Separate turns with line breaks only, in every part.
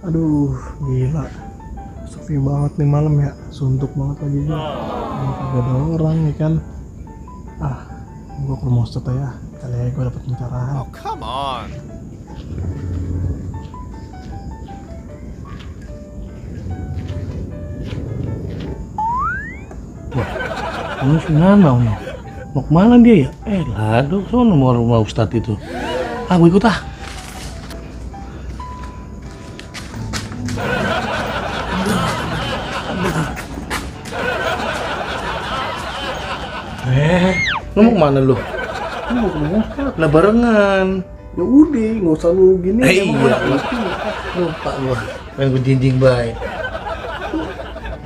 Aduh, gila. Sepi banget nih malam ya. Suntuk banget lagi gue. Kagak ada orang ya kan. Gue ke rumah Ustadz ya. Kali aja gue dapet pencerahan.
Oh, come on.
Kamu gimana nih? Mau kemana dia ya? Aduh, sono mau rumah Ustadz itu. Gue ikut ah. Lu mau kemana lu?
Lu mau ke rumah Ustadz?
Lah barengan.
Ya udah, nggak usah lu gini.
Iya, lupa gua. Main gue jinjing baik.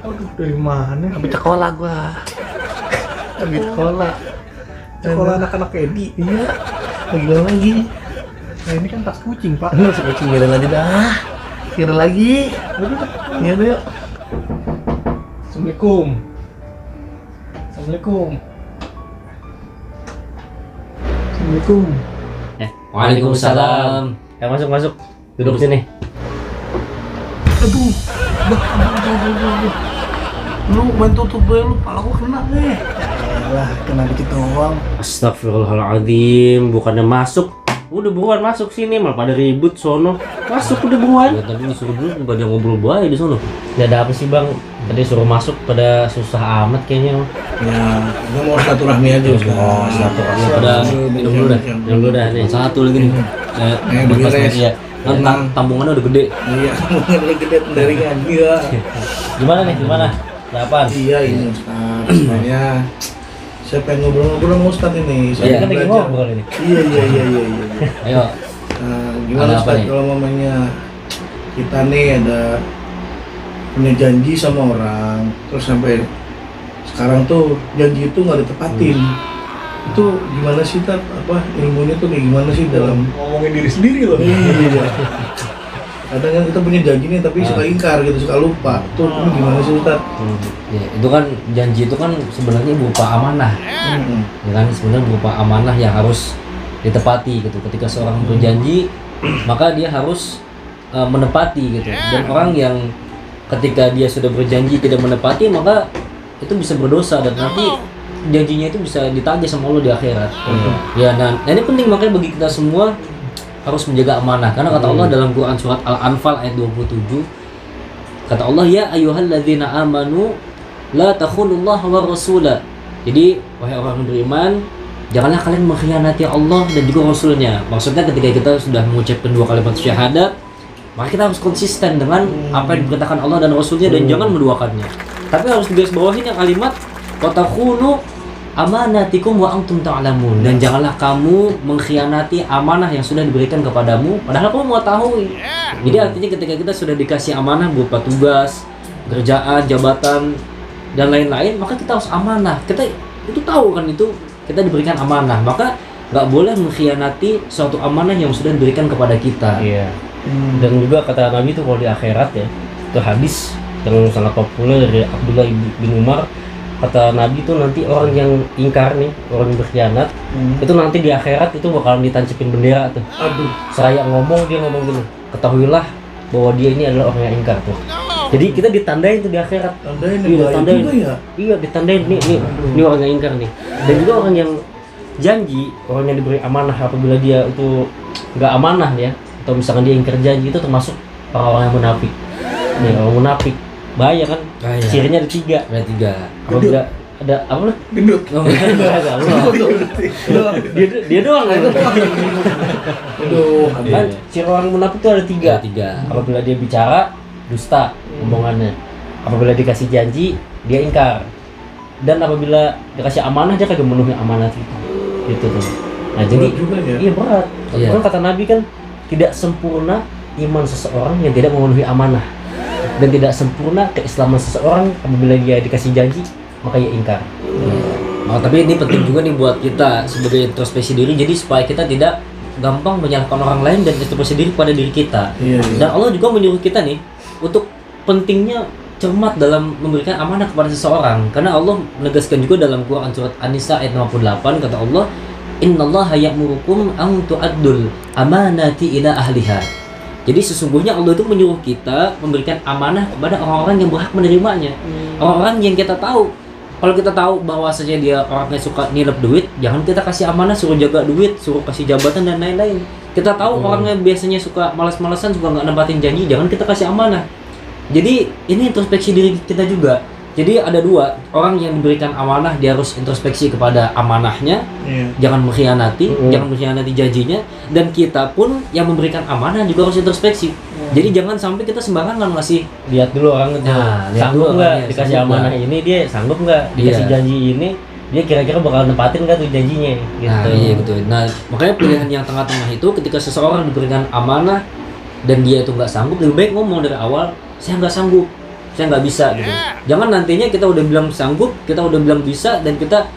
Aduh, dari mana?
Habis sekolah gua. Habis sekolah.
Sekolah anak-anak Edi.
Iya. Lagi.
Nah ini kan tas kucing pak.
Lu kucing kira lagi dah. Kira lagi. Iya deh.
Assalamualaikum. Assalamualaikum. Assalamualaikum.
Waalaikumsalam. Masuk. Duduk sini.
Aduh. Lu main tutup gue lu, pala gua kena nih.
Yalah, kena dikit doang.
Astagfirullahaladzim, bukannya masuk. Udah buruan masuk sini, malah pada ribut sono. Masuk udah buruan. Ya, tadi disuruh dulu pada ngobrol baik di sono. Ya ada apa sih bang? Tadi suruh masuk pada susah amat kayaknya.
Ya, kita mau silaturahmi aja Ustaz.
Oh, silaturahmi. Pada minum dulu dah nih. Satu lagi nih.
beres.
Ya. Tambungannya udah gede.
Iya, udah gede pendaringan. Iya.
Gimana? Ada apaan?
Iya ini Ustaz. Sebenarnya saya pengen ngobrol-ngobrol sama Ustaz ini.
Iya, kan lagi ngobrol ini.
Iya.
Ayo.
Gimana
Ada apa
Ustaz
nih?
kalau mamanya kita nih ada punya janji sama orang, terus sampai sekarang tuh janji itu nggak ditepatin. Itu gimana sih Tat? Ilmunya tuh kayak gimana sih dalam
Ngomongin diri sendiri loh.
Iya. Kadang kan kita punya janji nih tapi suka ingkar gitu, suka lupa. Tuh itu gimana sih Tat?
Ya, itu kan janji itu kan sebenarnya berupa amanah. Ya kan sebenarnya berupa amanah yang harus ditepati gitu. Ketika seorang berjanji, maka dia harus menepati gitu. Dan orang yang ketika dia sudah berjanji tidak menepati, maka itu bisa berdosa dan nanti janjinya itu bisa ditagih sama Allah di akhirat. Ya, nah ini penting makanya bagi kita semua harus menjaga amanah karena kata Allah dalam Quran surat Al-Anfal ayat 27 kata Allah ya ayyuhalladzina amanu la takhunullaha wa rasulah. Jadi wahai orang yang beriman, janganlah kalian mengkhianati Allah dan juga Rasulnya. Maksudnya ketika kita sudah mengucapkan dua kalimat syahadat, maka kita harus konsisten dengan apa yang diperintahkan Allah dan Rasulnya dan jangan menduakannya. Tapi harus digarisbawahi yang kalimat watakhunu amanatikum wa antum ta'lamun, dan janganlah kamu mengkhianati amanah yang sudah diberikan kepadamu padahal kamu mengetahui. Jadi artinya ketika kita sudah dikasih amanah berupa tugas, kerjaan, jabatan dan lain-lain, maka kita harus amanah. Kita itu tahu kan itu kita diberikan amanah, maka nggak boleh mengkhianati suatu amanah yang sudah diberikan kepada kita.
Iya. Dan juga kata Nabi itu kalau di akhirat ya, itu hadis yang sangat populer dari Abdullah bin Umar. Kata Nabi itu nanti orang yang ingkar nih, orang yang berkhianat, itu nanti di akhirat itu bakalan ditancapin bendera tuh.
Aduh.
Seraya ngomong, dia ngomong gini, ketahuilah bahwa dia ini adalah orang yang ingkar tuh. Jadi kita ditandain tuh di akhirat.
Tandain
Iya,
bahaya
ditandain.
juga ya.
Iya, ditandain ini orang yang ingkar nih. Dan juga orang yang janji, orang yang diberi amanah apabila dia itu nggak amanah ya, atau misalkan dia ingkar janji, itu termasuk orang-orang yang munafik. Nih, orang munafik bahaya kan?
Bahaya.
Cirinya ada 3.
Ada 3.
Apabila ada apa lah?
Gendut.
Dia doang kan?
Aduh.
Kan ciri orang munafik itu ada 3.
Ada 3.
Apabila dia bicara dusta omongannya, apabila dikasih janji dia ingkar, dan apabila dikasih amanah dia kagak memenuhi amanah itu. Gitu tuh. Nah jadi
Berat juga ya.
iya berat.
Iya.
Kan kata Nabi kan tidak sempurna iman seseorang yang tidak memenuhi amanah, dan tidak sempurna keislaman seseorang apabila dia dikasih janji maka ia ingkar.
Oh, tapi ini penting juga nih buat kita sebagai introspeksi diri, jadi supaya kita tidak gampang menyalahkan orang lain dan introspeksi diri pada diri kita.
Iya.
Dan Allah juga menyuruh kita nih untuk pentingnya cermat dalam memberikan amanah kepada seseorang, karena Allah menegaskan juga dalam Quran surat An-Nisa ayat 58 kata Allah innallaha ya'murukum an tu'addul amanati ila ahliha Jadi sesungguhnya Allah itu menyuruh kita memberikan amanah kepada orang-orang yang berhak menerimanya. Orang-orang yang kita tahu. Kalau kita tahu bahwasanya dia orangnya suka nilep duit, jangan kita kasih amanah suruh jaga duit, suruh kasih jabatan dan lain-lain. Kita tahu orangnya biasanya suka malas-malasan, suka nggak nempatin janji, jangan kita kasih amanah. Jadi ini introspeksi diri kita juga. Jadi ada dua, orang yang diberikan amanah dia harus introspeksi kepada amanahnya, jangan mengkhianati, jangan mengkhianati janjinya, dan kita pun yang memberikan amanah juga harus introspeksi. Jadi jangan sampai kita sembarangan ngasih.
Lihat dulu orang itu sanggup nggak dikasih amanah ini, dia sanggup nggak dikasih janji ini, dia kira-kira bakal nempatin nggak tuh janjinya gitu.
Nah iya betul. Nah makanya pilihan yang tengah-tengah itu ketika seseorang diberikan amanah dan dia itu nggak sanggup, lebih baik ngomong dari awal, saya nggak sanggup, saya nggak bisa gitu. Jangan nantinya kita udah bilang sanggup, kita udah bilang bisa, dan kita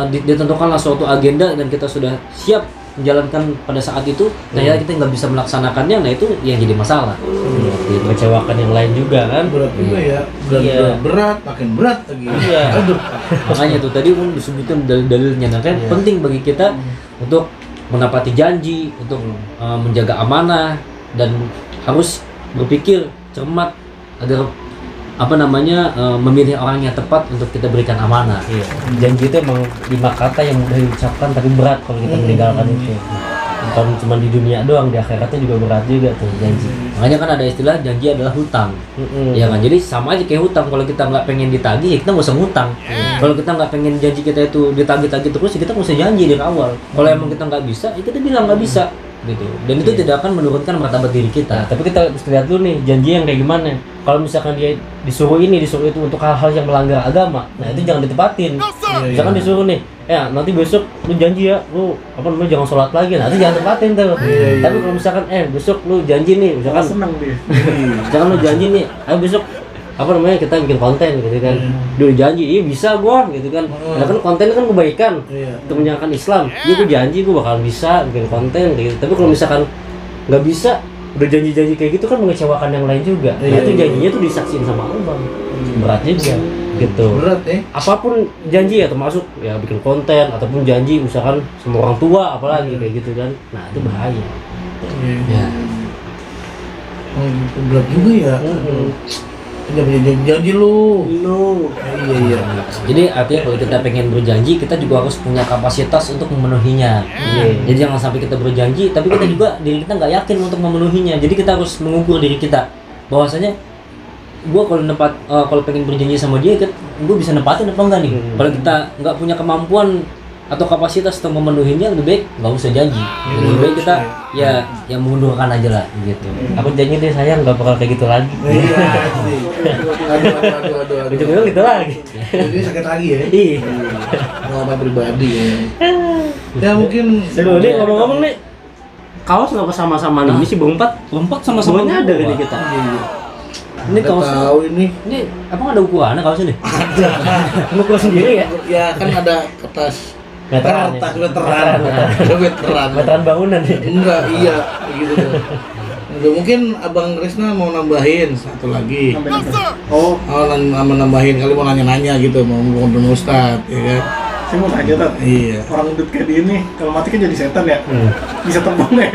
ditentukanlah suatu agenda dan kita sudah siap menjalankan pada saat itu, ternyata kita nggak bisa melaksanakannya, nah itu yang jadi masalah.
Mengecewakan yang lain juga kan.
Berat juga ya, berat, makin berat lagi.
Iya.
Aduh.
Makanya tuh tadi pun disebutkan dalil-dalilnya, nah kan penting bagi kita untuk menepati janji, untuk menjaga amanah, dan harus berpikir cermat agar memilih orang yang tepat untuk kita berikan amanah.
Iya. Janji itu emang 5 kata yang mudah diucapkan tapi berat kalau kita meninggalkan itu. Bukan cuma di dunia doang, di akhiratnya juga berat juga tuh janji.
Makanya kan ada istilah janji adalah hutang. Ya kan, jadi sama aja kayak hutang. Kalau kita nggak pengen ditagih, ya kita nggak usah ngutang. Kalau kita nggak pengen janji kita itu ditagih-tagih terus, ya kita nggak usah janji dari awal. Kalau emang kita nggak bisa, ya kita bilang nggak bisa gitu. Dan itu tidak akan menurunkan martabat diri kita.
Nah, tapi kita harus lihat dulu nih janji yang kayak gimana. Kalau misalkan dia disuruh ini, disuruh itu untuk hal-hal yang melanggar agama, nah itu jangan ditepatin. Misalkan disuruh nih, ya nanti besok lu janji ya, lu jangan sholat lagi, nah itu jangan tepatin tuh. Tapi kalau misalkan besok lu janji nih, misalkan
Senang dia.
misalkan lu janji nih, ayo besok kita bikin konten gitu kan. Dulu janji, iya bisa gua gitu kan. Nah kan konten kan kebaikan untuk menjalankan Islam. Iya gua janji gua bakal bisa bikin konten gitu. Tapi kalau misalkan nggak bisa, udah janji-janji kayak gitu kan mengecewakan yang lain juga. Nah itu janjinya tuh disaksiin sama Allah bang. Berat juga gitu.
Berat ya.
Apapun janji ya, termasuk ya bikin konten ataupun janji misalkan sama orang tua apalagi kayak gitu kan. Nah itu bahaya.
Ya.
Oh gitu, berat juga ya. Janji lu. Iya.
Jadi artinya kalau kita pengen berjanji, kita juga harus punya kapasitas untuk memenuhinya. Jadi jangan sampai kita berjanji, tapi kita juga diri kita nggak yakin untuk memenuhinya. Jadi kita harus mengukur diri kita, bahwasanya gue kalau pengen berjanji sama dia, gue bisa nempatin apa enggak nih? Kalau kita nggak punya kemampuan atau kapasitas untuk memenuhinya, lebih baik nggak usah janji. Lebih baik kita ya mengundurkan aja lah gitu.
Aku janji deh sayang nggak bakal kayak gitu lagi.
Iya. Aduh.
Ujung-ujung gitu lagi.
Ini sakit lagi ya.
Iya.
Pengalaman pribadi ya. Ya mungkin.
Seru nih ngomong-ngomong nih. Kaos nggak sama-sama nih? Ini sih berempat
sama-sama
semuanya ada nih kita.
Ini kaosnya,
tahu ini.
apa ada ukurannya kaosnya nih?
Ngukur sendiri ya?
Ya kan ada kertas.
Veteran. Veteran bangunan nih.
Enggak, iya gitu tuh. Udah, mungkin Abang Krisna mau nambahin satu lagi. Nambahin kali mau nanya-nanya gitu, mau ngomong Ustadz, ya kan?
Saya mau tanya Tat,
Iya.
orang gendut kayak ini kalau mati kan jadi setan ya? Bisa terbang ya?